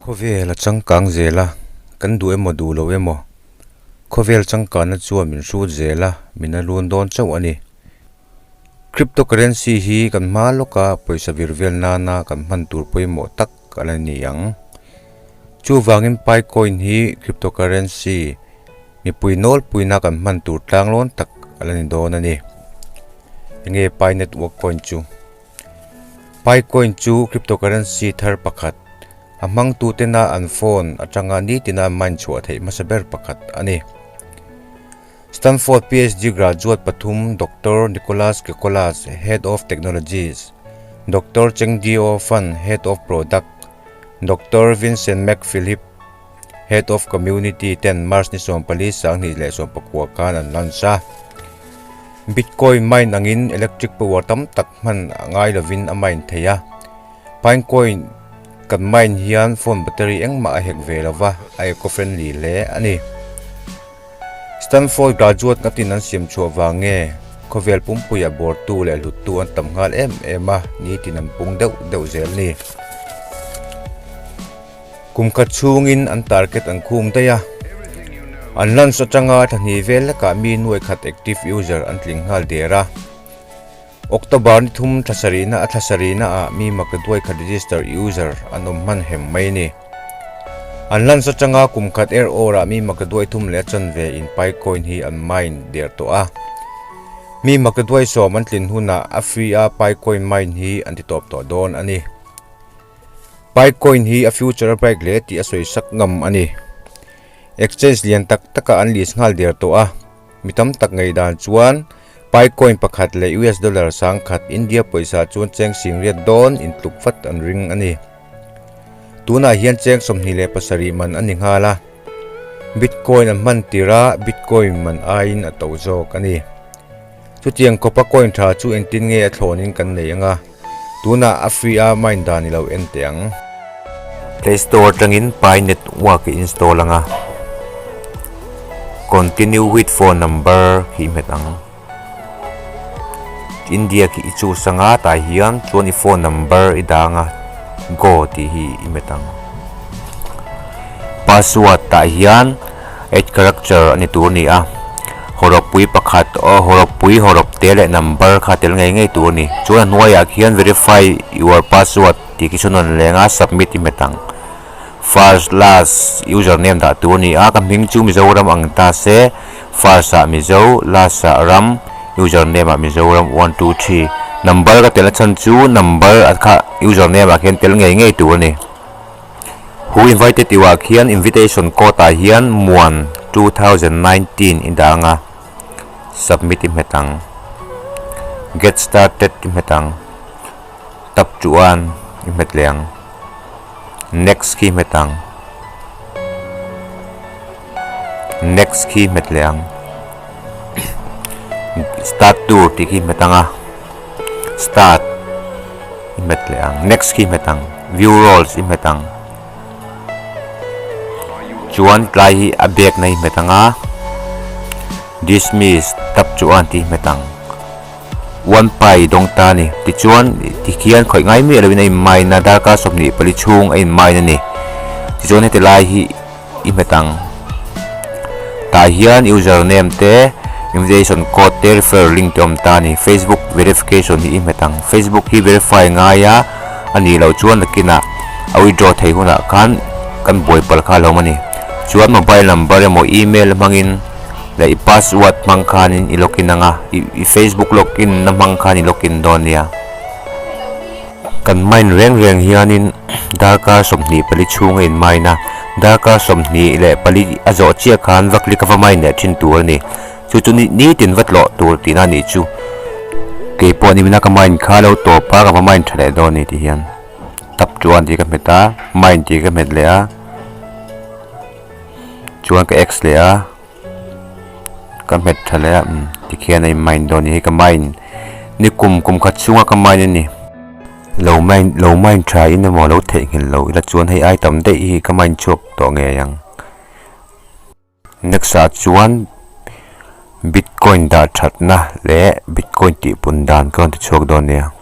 Khovel changkang zela kan du emo du lo emo khovel changka na chuan min ru zela min alun don chaw ani cryptocurrency hi kan ma loka poisa virvel na kan man tur poimo tak alani yang chu wangin pi coin hi cryptocurrency mi puinol puina kan man tur tlang lon tak alani don ani nge pi network coin chu pi coin chu cryptocurrency thar pakhat among tu tena an phone atanga ni tina man chua thei masaber pakhat ani Stanford PhD graduate Pathum Dr. Nicholas Kekolas, Head of Technologies, Dr. Cheng Dio Fan, Head of Product, Dr. Vincent McPhilip, Head of Community 10 Mars ni Sompali sang ni le Sompakuakan an lansa Bitcoin mine angin electric power tam takman ngai lovin amain theya Pinecoin kan mine hian phone battery eng ma hek velova eco friendly le ani Stanford graduate natin an siam chua wange khovel pumpuya bor tu le lutu an tamngal ema ni tinampung deuh zel ni kumka chungin an target an khum daya an lan so changa thani vel ka mi nuai khat active user an tlinghal dera October ni thum thasarina a mi makadwai kha register user anom man hem mai ni anlan sa changa kumkhat air ora mi makadwai thum le chan ve in Picoin hi an mine der to a mi makadwai so man tlin huna afria Picoin mine hi antitop to don ani Picoin hi a future break le ti asoi sak ngam ani exchange lian tak taka an lis ngal der to a mitam tak ngai dan chuan Picoin pakhat le US dollar sang khat India paisa chuan cheng sing riat don in tlukfat an ring ani tuna hian cheng somni le pasari man ani ngala Bitcoin an man tira Bitcoin man ain ato jok ani chutiang kopa coin tha chu entin nge thlonin kan nei anga tuna afria mine dan lo enteng Play Store tangin Pi network install anga continue with phone number hi metang India ki ichu sanga ta hian 24 number idanga go ti hi imetang password ta hian 8 character ani tur ni a horopui pakhat o horopui horop tele number khatel ngai tur ni chuan nuaya hian verify your password ti ki sunon lenga submit imetang first last username da tur ni a kamhing chu mizoram ang ta se first a mizo last a ram username a mizoram 123 number ka tela chan chu number akha username a khen tel ngai tur ni who invited you a khian invitation code a hian muan 2019 indanga submit imetang get started imetang tap chuan imetleng next key metang next key metleng start to tiki metanga start imetleang next key metang view roles imetang chuan tlai hi abek nai metanga dismiss tap chuan ti metang one pai dong ta ni ti chuan ti khian khoi ngai mi alawin ai mai na daka somni pali chung ai mai na ni ti chuan te lai hi imetang ta hian username te invitation code te refer link tom tani Facebook verification hi imetang Facebook hi verify ngaya ani lo chuan nakina awi draw thei huna kan boi pal kha lo mani chuan mobile number mo email mangin la I password mangkhanin I login nga I Facebook login na mangkhanin login don ya kan main reng hianin daka somni pali chungain maina daka somni le pali azo chia khan vakli ka main ne thin tur ni chu ni tin vatlo tur tina ni chu ke poni mina ka main khalo to pa ka main thale do ni ti hian tap chuan ti ka meta main ti ka met le a chuan ka x le a ka met thale a ti khian ai main do ni ka main ni kum khat chunga ka main ni lo main try in mo lo the ngin lo ila chuan hei ai tam dei hi ka main chok to nge yang next a chuan Bitcoin da thatna le Bitcoin ti pundan kon ti chok don ya